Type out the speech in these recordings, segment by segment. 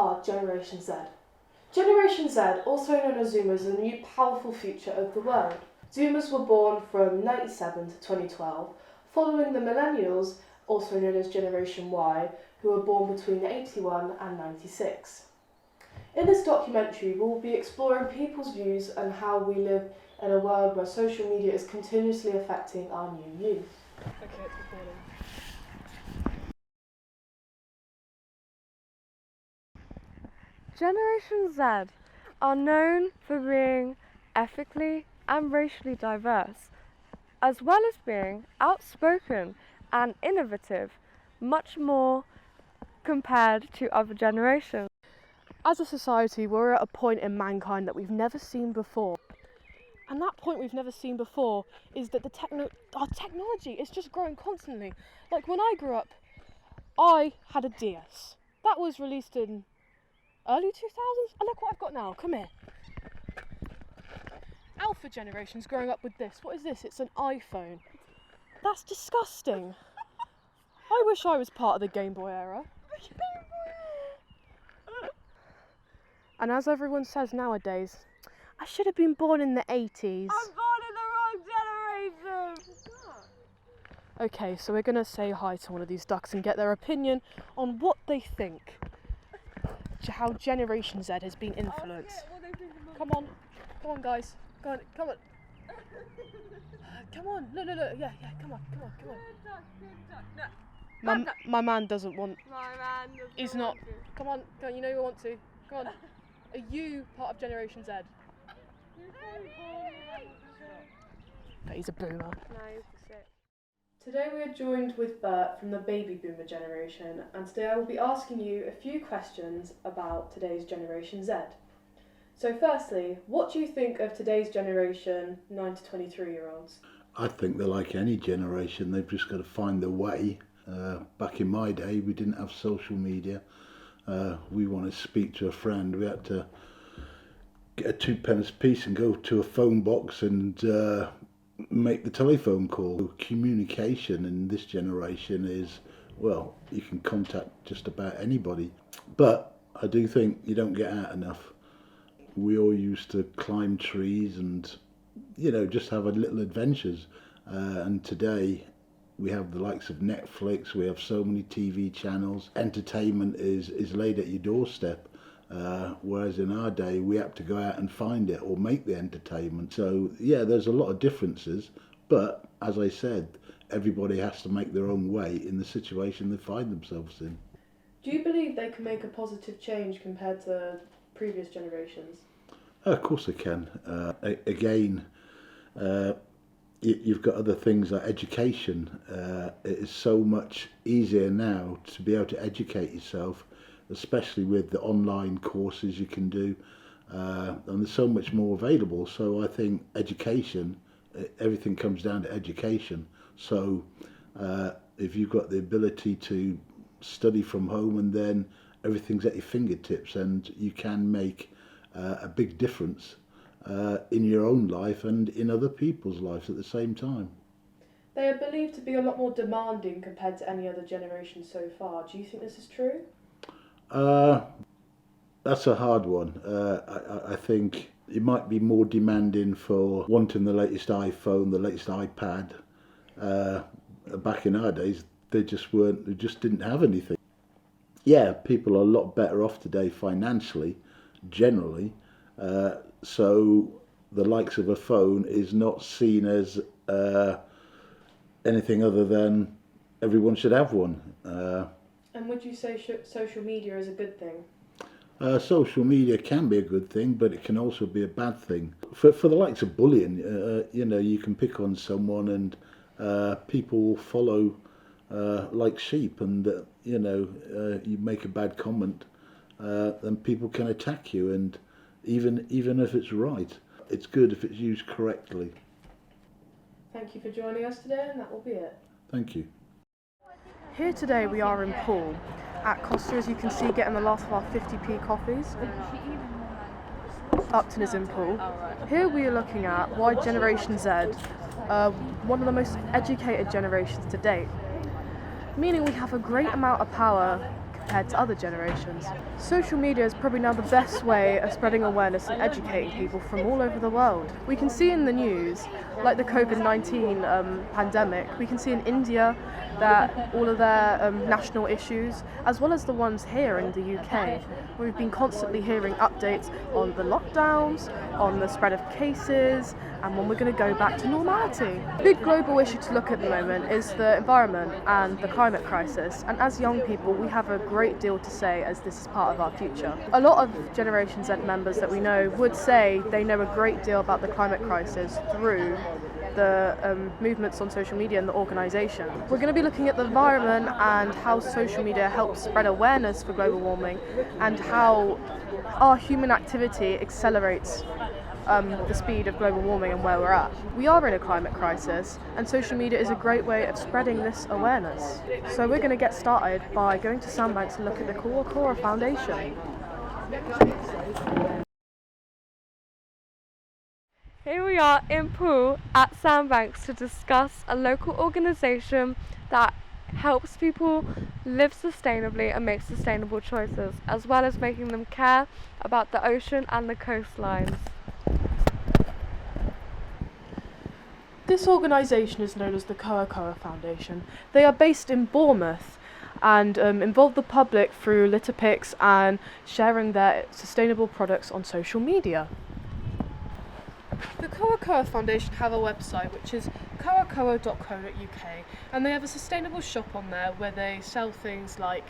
are Generation Z? Generation Z, also known as Zoomers, is a new powerful future of the world. Zoomers were born from 97 to 2012, following the Millennials, also known as Generation Y, who were born between 81 and 96. In this documentary, we'll be exploring people's views and how we live in a world where social media is continuously affecting our new youth. Okay, it's recording. Generation Z are known for being ethically and racially diverse, as well as being outspoken and innovative, much more compared to other generations. As a society, we're at a point in mankind that we've never seen before. And that point we've never seen before is that our technology is just growing constantly. Like when I grew up, I had a DS. That was released in early 2000s. And look what I've got now. Come here. Alpha generation's growing up with this. What is this? It's an iPhone. That's disgusting. I wish I was part of the Game Boy era. And as everyone says nowadays, I should have been born in the 80s. I'm born in the wrong generation! Okay, so we're going to say hi to one of these ducks and get their opinion on what they think. How Generation Z has been influenced. Come on guys. Come on. Come on, look, yeah, come on. No. My man doesn't want. My man doesn't He's not. Come on, you know you want to. Come on. Are you part of Generation Z? But he's a boomer. No, he's sick. Today we are joined with Bert from the baby boomer generation, and today I will be asking you a few questions about today's Generation Z. So firstly, what do you think of today's generation 9 to 23-year-olds? I think they're like any generation, they've just got to find their way. Back in my day, we didn't have social media. We wanted to speak to a friend, we had to get a 2 piece and go to a phone box and make the telephone call. Communication in this generation is, well, you can contact just about anybody. But I do think you don't get out enough. We all used to climb trees and, just have a little adventures. And today we have the likes of Netflix, we have so many TV channels. Entertainment is laid at your doorstep. Whereas in our day, we had to go out and find it or make the entertainment. So, yeah, there's a lot of differences. But, as I said, everybody has to make their own way in the situation they find themselves in. Do you believe they can make a positive change compared to previous generations? Of course they can. You've got other things like education. It is so much easier now to be able to educate yourself, especially with the online courses you can do, and there's so much more available. So I think education, everything comes down to education. So if you've got the ability to study from home, and then everything's at your fingertips, and you can make a big difference in your own life and in other people's lives at the same time. They are believed to be a lot more demanding compared to any other generation so far. Do you think this is true? That's a hard one. I think it might be more demanding for wanting the latest iPhone, the latest iPad. Back in our days, they just didn't have anything. Yeah, people are a lot better off today financially, generally. So the likes of a phone is not seen as anything other than everyone should have one. And would you say social media is a good thing? Social media can be a good thing, but it can also be a bad thing. For the likes of bullying, you can pick on someone and people will follow like sheep, and you make a bad comment, then people can attack you, and even if it's right, it's good if it's used correctly. Thank you for joining us today, and that will be it. Thank you. Here today we are in Poole at Costa, as you can see, getting the last of our 50p coffees. Upton is in Poole. Here we are looking at why Generation Z, one of the most educated generations to date, meaning we have a great amount of power compared to other generations. Social media is probably now the best way of spreading awareness and educating people from all over the world. We can see in the news, like the COVID-19 pandemic, we can see in India that all of their national issues, as well as the ones here in the UK. We've been constantly hearing updates on the lockdowns, on the spread of cases, and when we're going to go back to normality. The big global issue to look at the moment is the environment and the climate crisis, and as young people we have a great deal to say as this is part of our future. A lot of Generation Z members that we know would say they know a great deal about the climate crisis through the movements on social media and the organisation. We're going to be looking at the environment and how social media helps spread awareness for global warming and how our human activity accelerates the speed of global warming and where we're at. We are in a climate crisis and social media is a great way of spreading this awareness. So we're going to get started by going to Sandbanks and look at the Kawarkora Foundation. Here we are in Poole at Sandbanks to discuss a local organisation that helps people live sustainably and make sustainable choices, as well as making them care about the ocean and the coastlines. This organisation is known as the Kawarkora Foundation. They are based in Bournemouth and involve the public through litter picks and sharing their sustainable products on social media. The Kawarkora Foundation have a website which is kawarkora.co.uk, and they have a sustainable shop on there where they sell things like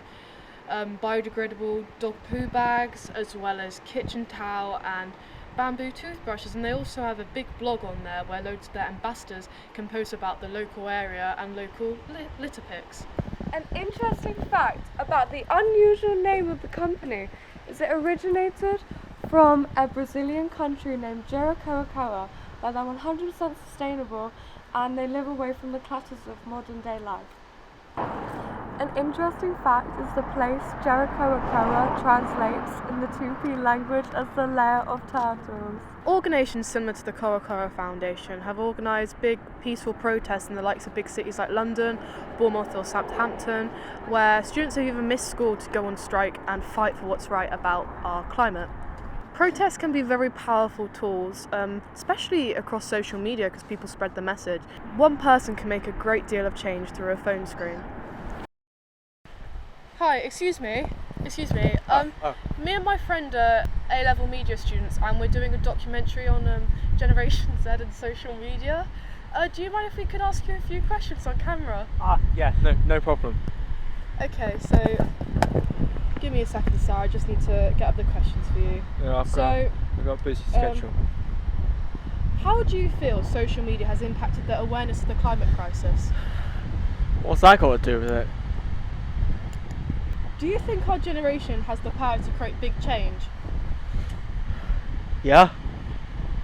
biodegradable dog poo bags, as well as kitchen towel and bamboo toothbrushes, and they also have a big blog on there where loads of their ambassadors can post about the local area and local litter picks. An interesting fact about the unusual name of the company is it originated from a Brazilian country named Jericoacoa, where they're 100% sustainable and they live away from the clutters of modern day life. An interesting fact is the place Jericoacoa translates in the Tupi language as the lair of turtles. Organisations similar to the Kawarkora Foundation have organised big peaceful protests in the likes of big cities like London, Bournemouth or Southampton, where students have even missed school to go on strike and fight for what's right about our climate. Protests can be very powerful tools, especially across social media because people spread the message. One person can make a great deal of change through a phone screen. Hi, excuse me. Me and my friend are A-level media students and we're doing a documentary on Generation Z and social media. Do you mind if we could ask you a few questions on camera? Yeah, no problem. Okay, so give me a second, Sarah. I just need to get up the questions for you. Yeah, I've got a busy schedule. How do you feel social media has impacted the awareness of the climate crisis? What's that got to do with it? Do you think our generation has the power to create big change? Yeah.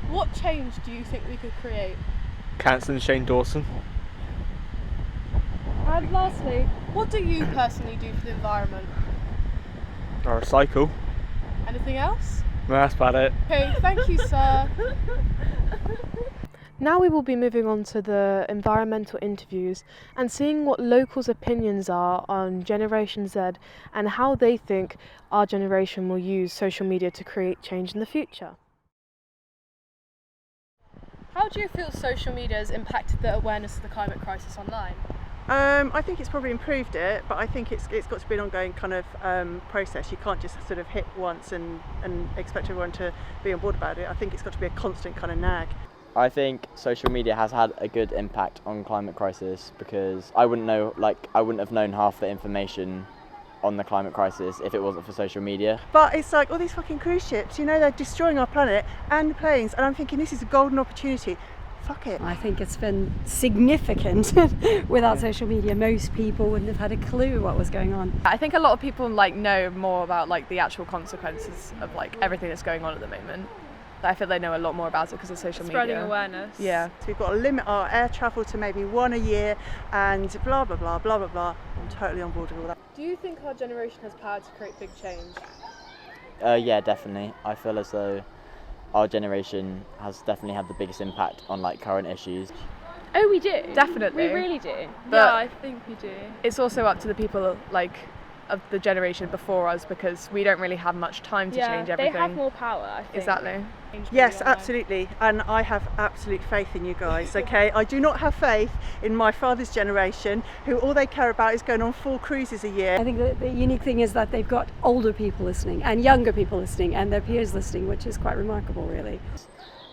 What change do you think we could create? Cancelling Shane Dawson. And lastly, what do you personally do for the environment? Or recycle. Anything else? No, that's about it. Okay, thank you, sir. Now we will be moving on to the environmental interviews and seeing what locals' opinions are on Generation Z and how they think our generation will use social media to create change in the future. How do you feel social media has impacted the awareness of the climate crisis online? I think it's probably improved it, but I think it's got to be an ongoing kind of process. You can't just sort of hit once and expect everyone to be on board about it. I think it's got to be a constant kind of nag. I think social media has had a good impact on climate crisis because I wouldn't have known half the information on the climate crisis if it wasn't for social media. But it's like all these fucking cruise ships, you know, they're destroying our planet and the planes, and I'm thinking this is a golden opportunity. Fuck it. I think it's been significant. Without social media, most people wouldn't have had a clue what was going on. I think a lot of people know more about the actual consequences of everything that's going on at the moment. I feel they know a lot more about it because of social media. Spreading awareness. Yeah. So we've got to limit our air travel to maybe one a year and blah blah blah blah blah blah. I'm totally on board with all that. Do you think our generation has power to create big change? Yeah, definitely. I feel as though our generation has definitely had the biggest impact on current issues. Oh, we do. Definitely. We really do. But yeah, I think we do. It's also up to the people of the generation before us because we don't really have much time to change everything. They have more power, I think. Exactly. Yes, absolutely, and I have absolute faith in you guys, okay? I do not have faith in my father's generation, who all they care about is going on 4 cruises a year. I think the unique thing is that they've got older people listening and younger people listening and their peers listening, which is quite remarkable, really.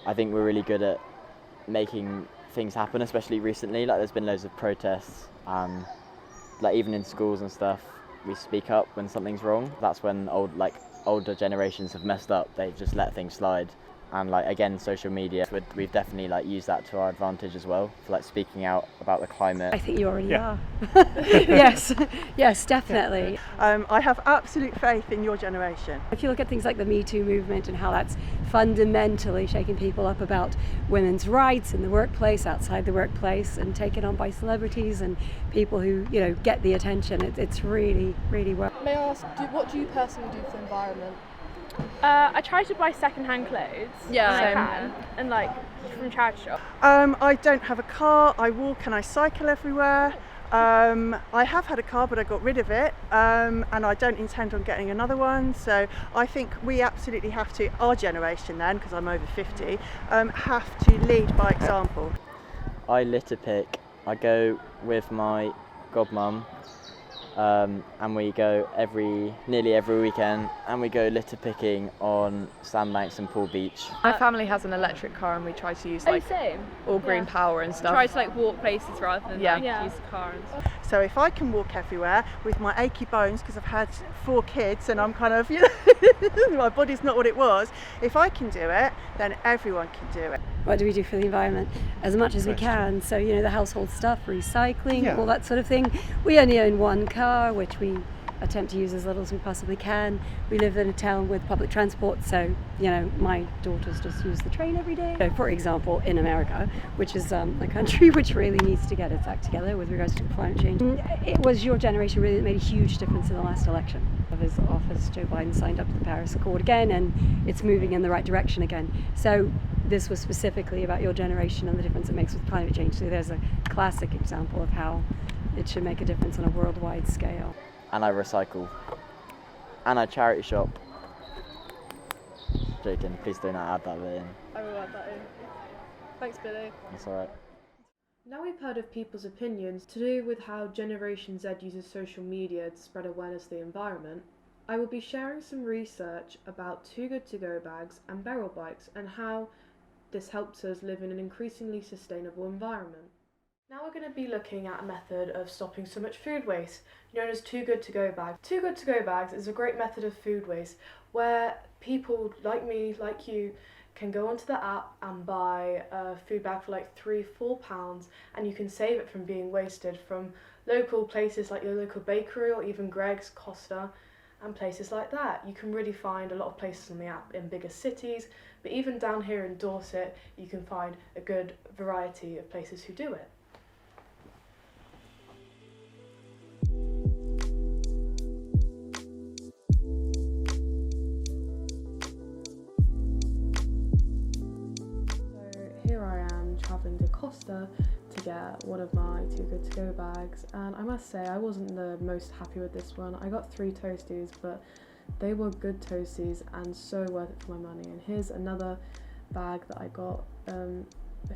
I think we're really good at making things happen, especially recently. Like there's been loads of protests, like even in schools and stuff, we speak up when something's wrong. That's when older generations have messed up. They've just let things slide. And like again, social media, we've definitely like used that to our advantage as well for like speaking out about the climate. I think you already are. Yes, definitely. I have absolute faith in your generation. If you look at things like the Me Too movement and how that's fundamentally shaking people up about women's rights in the workplace, outside the workplace, and taken on by celebrities and people who, you know, get the attention, it's really, really well. May I ask, what do you personally do for the environment? I try to buy second-hand clothes when I can, and like from charity shop. I don't have a car, I walk and I cycle everywhere. I have had a car but I got rid of it, and I don't intend on getting another one, so I think we absolutely have to, our generation then, because I'm over 50, have to lead by example. I litter pick. I go with my godmum, and we go nearly every weekend, and we go litter picking on Sandbanks and Pool Beach. My family has an electric car and we try to use like same. all green power and stuff. Try to like walk places rather than use the car and stuff. So if I can walk everywhere with my achy bones because I've had 4 kids and I'm kind of, you know, my body's not what it was, if I can do it, then everyone can do it. What do we do for the environment? As much as we can. So, you know, the household stuff, recycling, all that sort of thing. We only own 1 car, which we attempt to use as little as we possibly can. We live in a town with public transport, so, you know, my daughters just use the train every day. So, for example, in America, which is a country which really needs to get its act together with regards to climate change. It was your generation really that made a huge difference in the last election. Of his office, Joe Biden signed up to the Paris Accord again, and it's moving in the right direction again. So this was specifically about your generation and the difference it makes with climate change. So there's a classic example of how it should make a difference on a worldwide scale. And I recycle. And I charity shop. Joking, please do not add that bit in. I will add that in. Thanks, Billy. That's alright. Now we've heard of people's opinions to do with how Generation Z uses social media to spread awareness of the environment, I will be sharing some research about Too Good To Go bags and Beryl bikes and how this helps us live in an increasingly sustainable environment. Now we're going to be looking at a method of stopping so much food waste, known as Too Good To Go bags. Too Good To Go bags is a great method of food waste where people like me, like you, can go onto the app and buy a food bag for like £3-4, and you can save it from being wasted from local places like your local bakery or even Greggs, Costa and places like that. You can really find a lot of places on the app in bigger cities, but even down here in Dorset you can find a good variety of places who do it. Here I am travelling to Costa to get one of my Too Good To Go bags, and I must say I wasn't the most happy with this one. I got 3 toasties, but they were good toasties and so worth it for my money. And here's another bag that I got a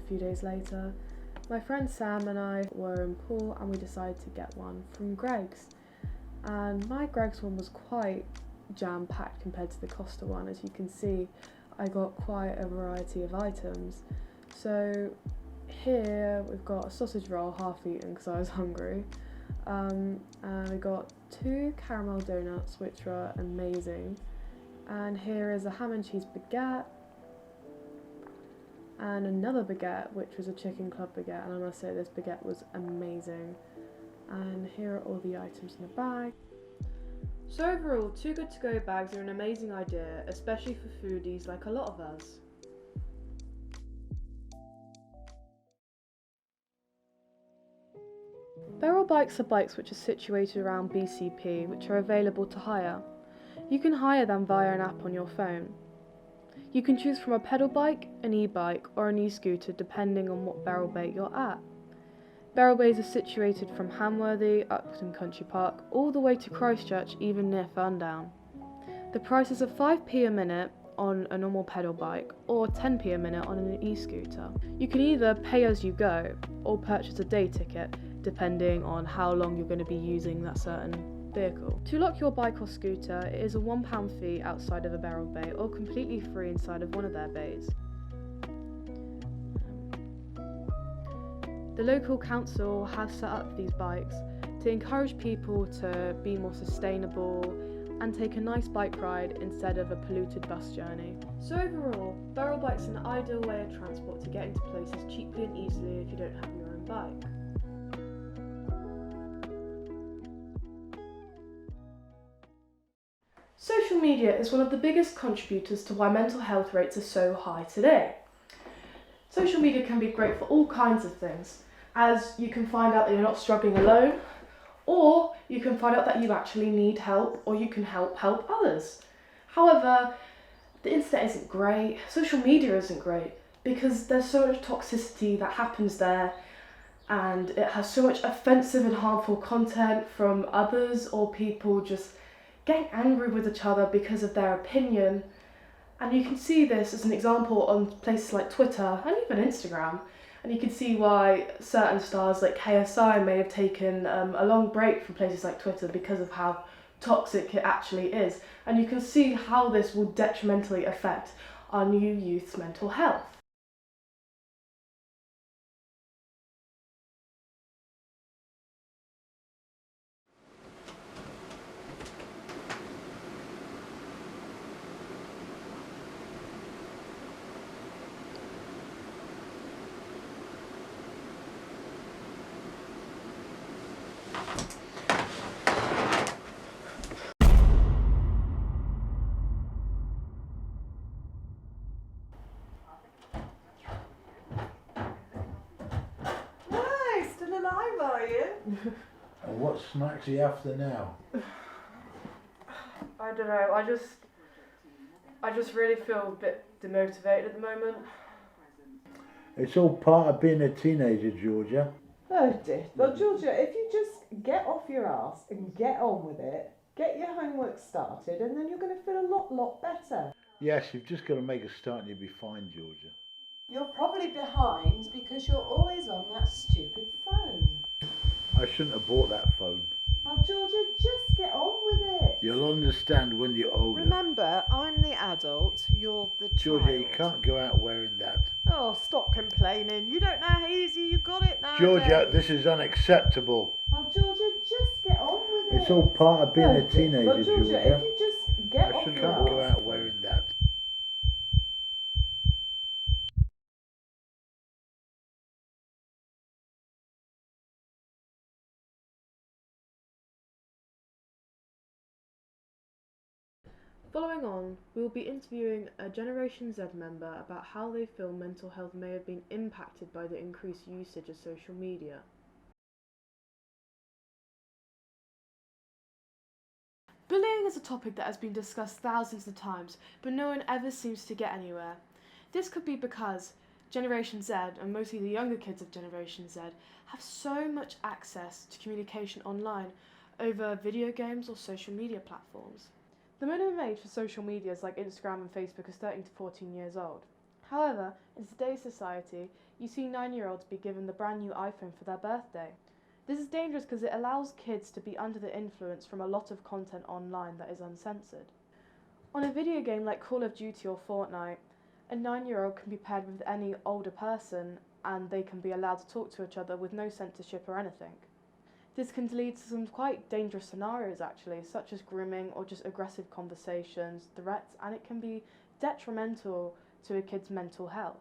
few days later. My friend Sam and I were in Poole and we decided to get one from Greggs, and my Greggs one was quite jam-packed compared to the Costa one. As you can see, I got quite a variety of items. So here we've got a sausage roll, half eaten because I was hungry, and we got 2 caramel donuts which were amazing, and here is a ham and cheese baguette and another baguette which was a chicken club baguette, and I must say this baguette was amazing. And here are all the items in the bag. So overall, Too Good To Go bags are an amazing idea, especially for foodies like a lot of us. Beryl bikes are bikes which are situated around BCP, which are available to hire. You can hire them via an app on your phone. You can choose from a pedal bike, an e-bike or an e-scooter depending on what Beryl bait you're at. Beryl Bays are situated from Hamworthy, Upton Country Park, all the way to Christchurch, even near Ferndown. The prices are 5p a minute on a normal pedal bike or 10p a minute on an e-scooter. You can either pay as you go or purchase a day ticket, depending on how long you're going to be using that certain vehicle. To lock your bike or scooter, it is a £1 fee outside of a Beryl Bay or completely free inside of one of their bays. The local council has set up these bikes to encourage people to be more sustainable and take a nice bike ride instead of a polluted bus journey. So overall, Beryl Bike's an ideal way of transport to get into places cheaply and easily if you don't have your own bike. Social media is one of the biggest contributors to why mental health rates are so high today. Social media can be great for all kinds of things, as you can find out that you're not struggling alone, or you can find out that you actually need help, or you can help others. However, the internet isn't great, social media isn't great, because there's so much toxicity that happens there, and it has so much offensive and harmful content from others, or people just getting angry with each other because of their opinion. And you can see this as an example on places like Twitter and even Instagram. And you can see why certain stars like KSI may have taken a long break from places like Twitter because of how toxic it actually is. And you can see how this will detrimentally affect our new youth's mental health. And what snacks are you after now? I don't know, I just really feel a bit demotivated at the moment. It's all part of being a teenager, Georgia. Oh dear. Well, Georgia, if you just get off your ass and get on with it, get your homework started, and then you're going to feel a lot better. Yes, you've just got to make a start and you'll be fine, Georgia. You're probably behind because you're always on that stupid phone. I shouldn't have bought that phone. Well, Georgia, just get on with it. You'll understand when you're older. Remember, I'm the adult, you're the Georgia, child. you can't go out wearing that. Oh, stop complaining. You don't know how easy you got it now. Georgia, this is unacceptable. Well, Georgia, just get on with it. It's all part of being a teenager, Well, Georgia, Georgia. if you just get I off shouldn't your can't go ass. out wearing that. Following on, we will be interviewing a Generation Z member about how they feel mental health may have been impacted by the increased usage of social media. Bullying is a topic that has been discussed thousands of times, but no one ever seems to get anywhere. This could be because Generation Z, and mostly the younger kids of Generation Z, have so much access to communication online over video games or social media platforms. The minimum age for social medias like Instagram and Facebook is 13 to 14 years old. However, in today's society, you see 9-year-olds be given the brand new iPhone for their birthday. This is dangerous because it allows kids to be under the influence from a lot of content online that is uncensored. On a video game like Call of Duty or Fortnite, a 9-year-old can be paired with any older person and they can be allowed to talk to each other with no censorship or anything. This can lead to some quite dangerous scenarios actually, such as grooming or just aggressive conversations, threats, and it can be detrimental to a kid's mental health.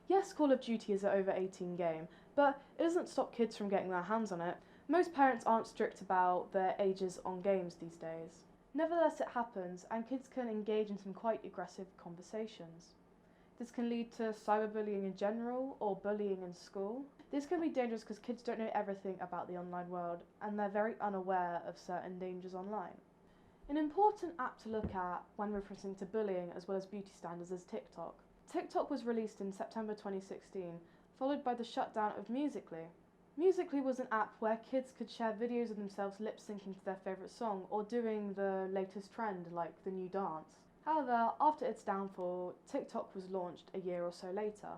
Yes, Call of Duty is an over 18 game, but it doesn't stop kids from getting their hands on it. Most parents aren't strict about their ages on games these days. Nevertheless, it happens, and kids can engage in some quite aggressive conversations. This can lead to cyberbullying in general, or bullying in school. This can be dangerous because kids don't know everything about the online world, and they're very unaware of certain dangers online. An important app to look at when referring to bullying as well as beauty standards is TikTok. TikTok was released in September 2016 followed by the shutdown of Musical.ly. Musical.ly was an app where kids could share videos of themselves lip syncing to their favourite song or doing the latest trend like the new dance. However, after its downfall, TikTok was launched a year or so later.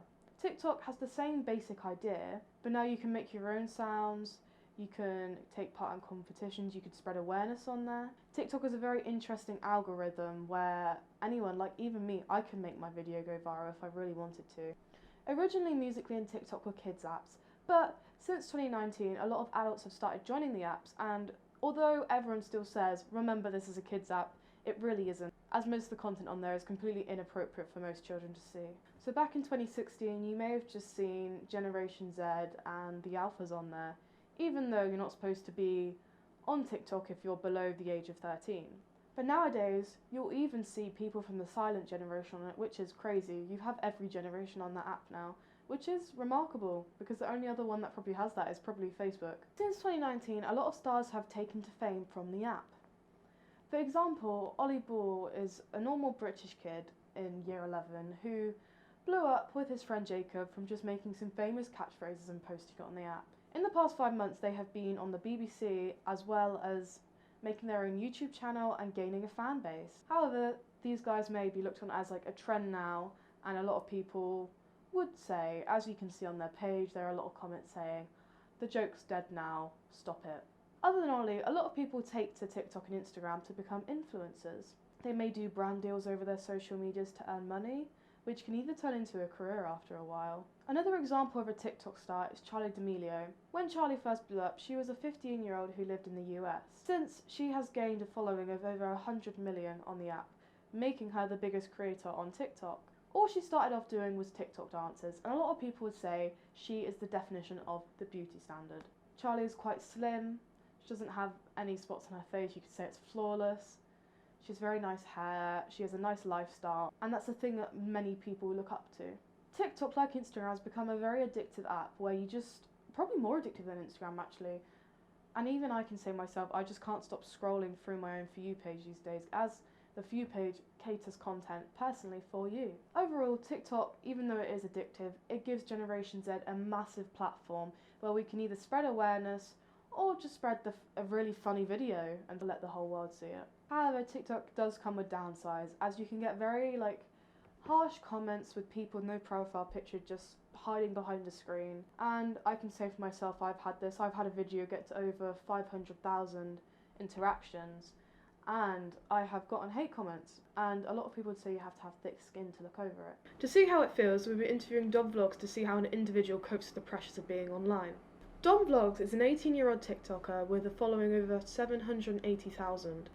TikTok has the same basic idea, but now you can make your own sounds, you can take part in competitions, you could spread awareness on there. TikTok is a very interesting algorithm where anyone, like even me, I can make my video go viral if I really wanted to. Originally, Musical.ly and TikTok were kids' apps, but since 2019, a lot of adults have started joining the apps, and although everyone still says, remember this is a kids' app, it really isn't, as most of the content on there is completely inappropriate for most children to see. So back in 2016, you may have just seen Generation Z and the Alphas on there, even though you're not supposed to be on TikTok if you're below the age of 13. But nowadays, you'll even see people from the silent generation on it, which is crazy. You have every generation on that app now, which is remarkable, because the only other one that probably has that is probably Facebook. Since 2019, a lot of stars have taken to fame from the app. For example, Ollie Ball is a normal British kid in year 11 who blew up with his friend Jacob from just making some famous catchphrases and posting it on the app. In the past 5 months, they have been on the BBC as well as making their own YouTube channel and gaining a fan base. However, these guys may be looked on as like a trend now, and a lot of people would say, as you can see on their page, there are a lot of comments saying, the joke's dead now, stop it. Other than Ollie, a lot of people take to TikTok and Instagram to become influencers. They may do brand deals over their social medias to earn money, which can either turn into a career after a while. Another example of a TikTok star is Charli D'Amelio. When Charli first blew up, she was a 15-year-old who lived in the US. Since, she has gained a following of over 100 million on the app, making her the biggest creator on TikTok. All she started off doing was TikTok dances, and a lot of people would say she is the definition of the beauty standard. Charli is quite slim, she doesn't have any spots on her face, you could say it's flawless. She has very nice hair, she has a nice lifestyle, and that's the thing that many people look up to. TikTok, like Instagram, has become a very addictive app where you just, probably more addictive than Instagram actually, and even I can say myself, I just can't stop scrolling through my own For You page these days, as the For You page caters content personally for you. Overall, TikTok, even though it is addictive, it gives Generation Z a massive platform where we can either spread awareness or just spread a really funny video and let the whole world see it. However, TikTok does come with downsides, as you can get very harsh comments with people with no profile picture just hiding behind the screen. And I can say for myself, I've had a video get to over 500,000 interactions, and I have gotten hate comments, and a lot of people would say you have to have thick skin to look over it. To see how it feels, we'll be interviewing Dom Vlogs to see how an individual copes with the pressures of being online. Dom Vlogs is an 18-year-old TikToker with a following of over 780,000.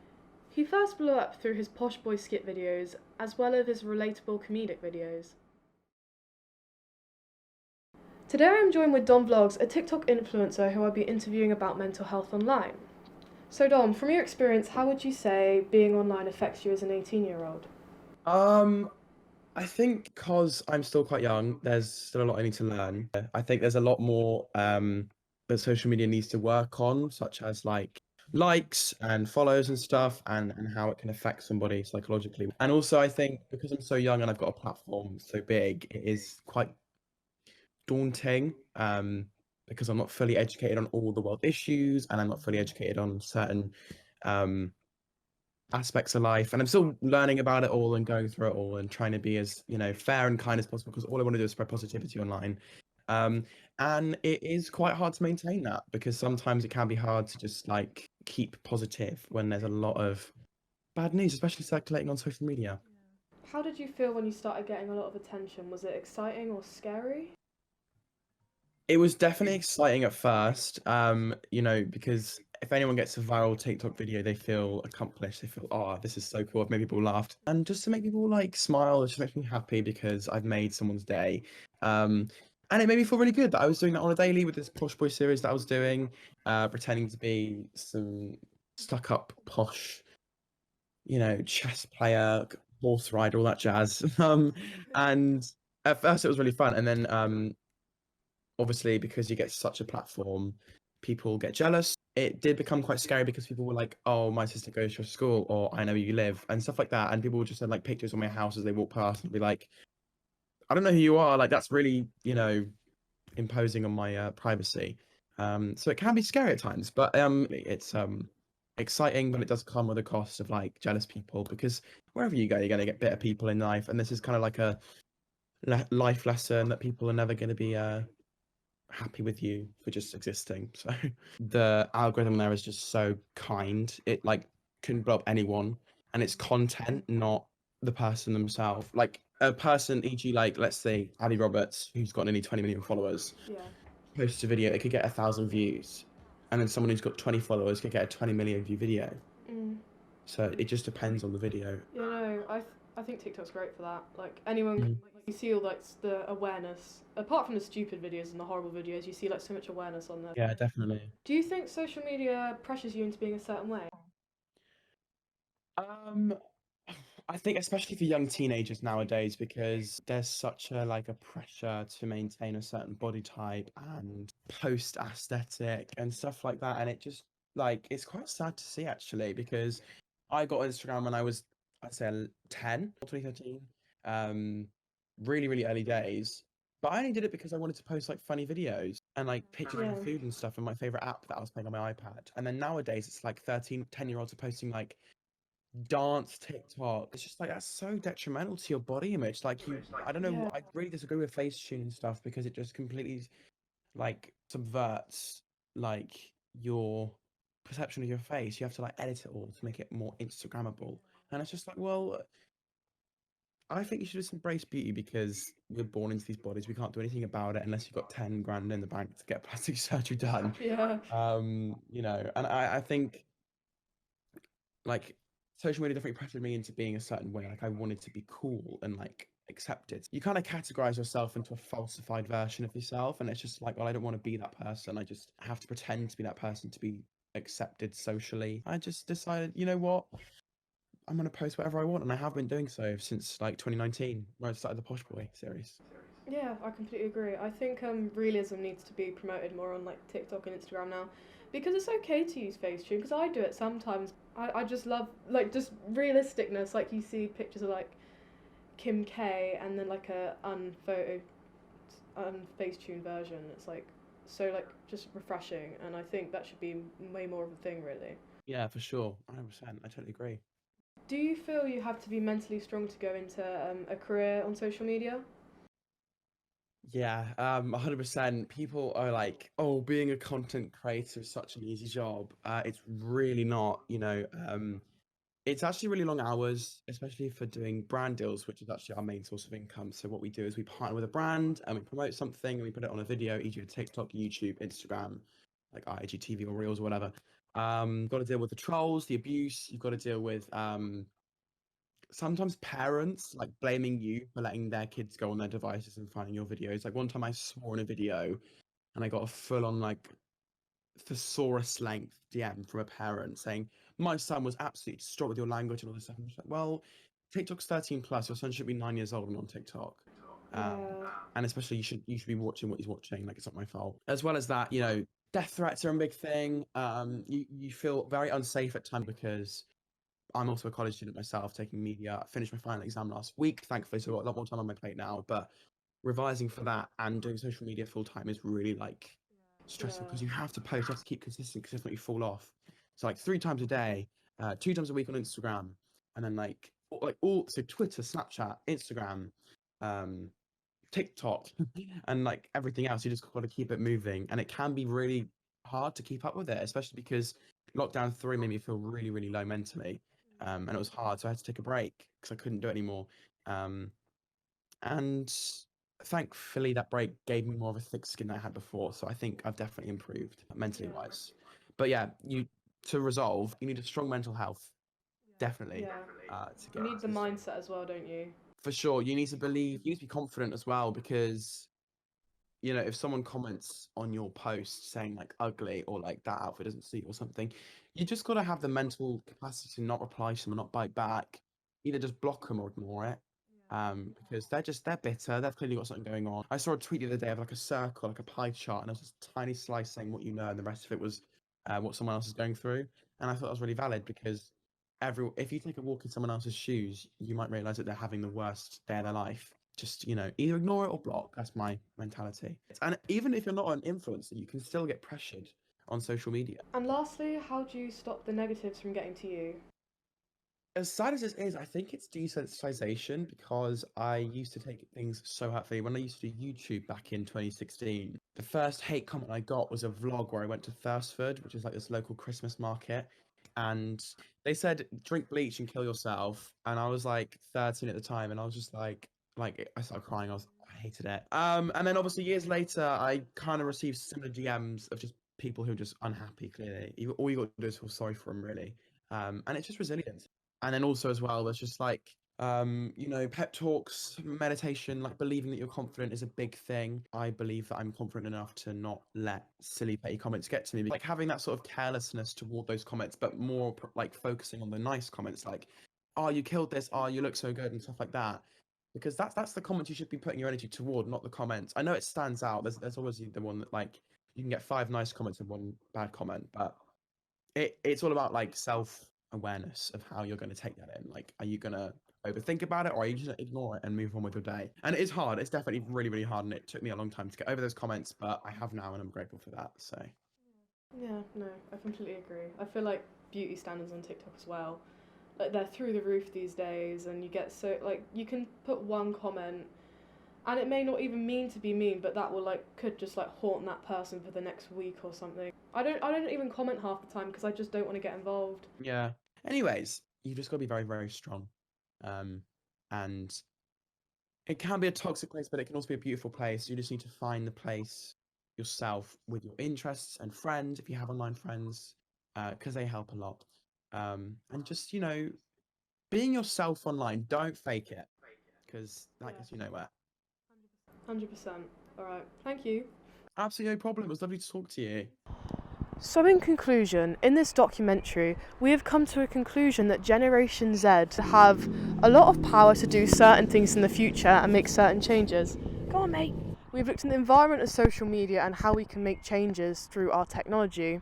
He first blew up through his Posh Boy skit videos, as well as his relatable comedic videos. Today I am joined with Dom Vlogs, a TikTok influencer who I'll be interviewing about mental health online. So Dom, from your experience, how would you say being online affects you as an 18-year-old? I think because I'm still quite young, there's still a lot I need to learn. I think there's a lot more that social media needs to work on, such as likes and follows and stuff, and how it can affect somebody psychologically. And also I think because I'm so young and I've got a platform so big, it is quite daunting because I'm not fully educated on all the world issues, and I'm not fully educated on certain aspects of life, and I'm still learning about it all and going through it all and trying to be as fair and kind as possible, because all I want to do is spread positivity online. And it is quite hard to maintain that, because sometimes it can be hard to just keep positive when there's a lot of bad news, especially circulating on social media. How did you feel when you started getting a lot of attention? Was it exciting or scary? It was definitely exciting at first, because if anyone gets a viral TikTok video, they feel accomplished. They feel, oh, this is so cool. I've made people laugh. And just to make people smile, it just makes me happy because I've made someone's day. And it made me feel really good that I was doing that on a daily with this Posh Boy series that I was doing, pretending to be some stuck-up posh, chess player, horse rider, all that jazz. And at first it was really fun. And then obviously, because you get such a platform, people get jealous. It did become quite scary because people were like, oh, my sister goes to your school, or I know where you live, and stuff like that. And people would just send pictures on my house as they walk past and be like, I don't know who you are. That's really, imposing on my privacy. So it can be scary at times, but it's exciting, but it does come with a cost of like jealous people, because wherever you go, you're going to get bitter people in life, and this is kind of like a life lesson that people are never going to be happy with you for just existing. So the algorithm there is just so kind. It like can blow up anyone, and it's content, not the person themselves. Like a person, e.g., like let's say Ali Roberts, who's got nearly 20 million followers, posts a video, it could get 1,000 views, and then someone who's got 20 followers could get a 20 million view video. So it just depends on the video. Yeah, no, I think TikTok's great for that. Like anyone, like, you see all like the awareness. Apart from the stupid videos and the horrible videos, you see like so much awareness on there. Yeah, definitely. Do you think social media pressures you into being a certain way? I think especially for young teenagers nowadays, because there's such a like a pressure to maintain a certain body type and post aesthetic and stuff like that, and it just like it's quite sad to see actually, because I got Instagram when I was, I'd say 10 or 2013, really early days, but I only did it because I wanted to post like funny videos and like pictures of food and stuff in my favorite app that I was playing on my iPad. And then nowadays it's like 10-year-olds are posting like dance TikTok. It's just like that's so detrimental to your body image. Like I don't know. I really disagree with Facetune and stuff, because it just completely like subverts like your perception of your face. You have to like edit it all to make it more Instagrammable, and it's just like, well, I think you should just embrace beauty, because we're born into these bodies. We can't do anything about it unless you've got 10 grand in the bank to get plastic surgery done. You know, and I think like social media definitely pressured me into being a certain way. Like I wanted to be cool and like accepted. You kind of categorize yourself into a falsified version of yourself, and it's just like, well, I don't want to be that person. I just have to pretend to be that person to be accepted socially. I just decided, you know what? I'm going to post whatever I want, and I have been doing so since like 2019, where I started the Posh Boy series. Yeah, I completely agree. I think realism needs to be promoted more on like TikTok and Instagram now, because it's okay to use Facetune, because I do it sometimes. I just love like just realisticness. Like you see pictures of like Kim K and then like a Facetune version. It's like so like just refreshing, and I think that should be way more of a thing, really. Yeah, for sure, 100%. I totally agree. Do you feel you have to be mentally strong to go into a career on social media? Yeah, 100%. People are like, oh, being a content creator is such an easy job. It's really not, you know. It's actually really long hours, especially for doing brand deals, which is actually our main source of income. So what we do is we partner with a brand and we promote something and we put it on a video, e.g. TikTok, YouTube, Instagram, like IGTV or Reels or whatever. Got to deal with the trolls, the abuse. You've got to deal with sometimes parents like blaming you for letting their kids go on their devices and finding your videos. Like one time I swore in a video and I got a full on like thesaurus length DM from a parent saying my son was absolutely distraught with your language and all this stuff. I'm just like, well, TikTok's 13 plus. Your son should be 9 years old and on TikTok. And especially you should be watching what he's watching. Like it's not my fault. As well as that, you know, death threats are a big thing. You feel very unsafe at times, because I'm also a college student myself, taking media. I finished my final exam last week, thankfully, so I've got a lot more time on my plate now. But revising for that and doing social media full time is really like stressful, because you have to post, you have to keep consistent, because if not you fall off. So like 3 times a day, 2 times a week on Instagram, and then like all so Twitter, Snapchat, Instagram, TikTok, and like everything else. You just got to keep it moving, and it can be really hard to keep up with it, especially because lockdown 3 made me feel really low mentally. And it was hard, so I had to take a break because I couldn't do it anymore. And thankfully, that break gave me more of a thick skin than I had before. So I think I've definitely improved mentally wise. But yeah, to resolve, you need a strong mental health, definitely. You need the mindset as well, don't you? For sure, you need to believe. You need to be confident as well, because you know, if someone comments on your post saying like ugly or like that outfit doesn't suit or something, you just got to have the mental capacity to not reply to them or not bite back. Either just block them or ignore it. Because they're bitter. They've clearly got something going on. I saw a tweet the other day of like a circle, like a pie chart, and it was just a tiny slice saying what you know, and the rest of it was what someone else is going through. And I thought that was really valid, because if you take a walk in someone else's shoes, you might realize that they're having the worst day of their life. just, either ignore it or block. That's my mentality. And even if you're not an influencer, you can still get pressured on social media. And lastly, how do you stop the negatives from getting to you? As sad as this is, I think it's desensitization, because I used to take things so hurtfully. When I used to do YouTube back in 2016, the first hate comment I got was a vlog where I went to Thursford, which is like this local Christmas market, and they said drink bleach and kill yourself. And I was like 13 at the time, and I was just like I started crying. I hated it. And then obviously years later, I kind of received similar DMs of just people who are just unhappy. Clearly, all you got to do is feel sorry for them, really. And it's just resilience. And then also as well, there's just like, pep talks, meditation, like believing that you're confident is a big thing. I believe that I'm confident enough to not let silly petty comments get to me. Like having that sort of carelessness toward those comments, but more like focusing on the nice comments, like, oh, you killed this, oh, you look so good, and stuff like that. Because that's the comments you should be putting your energy toward, not the comments. I know it stands out. There's always the one that, like, you can get 5 nice comments and 1 bad comment, but it's all about like self-awareness of how you're going to take that in. Like, are you going to overthink about it, or are you just going to ignore it and move on with your day? And it is hard. It's definitely really, really hard, and it took me a long time to get over those comments, but I have now, and I'm grateful for that. So Yeah, no, I completely agree. I feel like beauty standards on TikTok as well, like they're through the roof these days, and you get so, like, you can put one comment and it may not even mean to be mean, but that will could just haunt that person for the next week or something. I don't even comment half the time because I just don't want to get involved. yeah. Anyways, you just got to be very, very strong. And it can be a toxic place, but it can also be a beautiful place. You just need to find the place yourself with your interests and friends, if you have online friends, because they help a lot. And just, being yourself online, don't fake it, because that gets you nowhere. 100%. Alright, thank you. Absolutely no problem. It was lovely to talk to you. So in conclusion, in this documentary, we have come to a conclusion that Generation Z have a lot of power to do certain things in the future and make certain changes. Go on, mate. We've looked at the environment of social media and how we can make changes through our technology,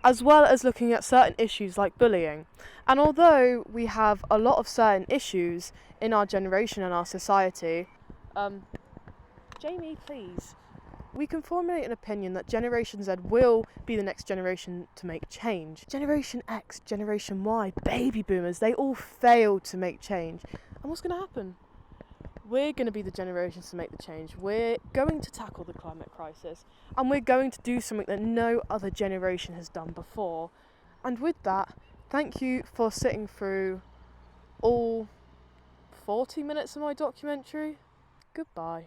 as well as looking at certain issues like bullying. And although we have a lot of certain issues in our generation and our society, Jamie, please. We can formulate an opinion that Generation Z will be the next generation to make change. Generation X, Generation Y, baby boomers, they all failed to make change. And what's going to happen? We're going to be the generations to make the change. We're going to tackle the climate crisis. And we're going to do something that no other generation has done before. And with that, thank you for sitting through all 40 minutes of my documentary. Goodbye.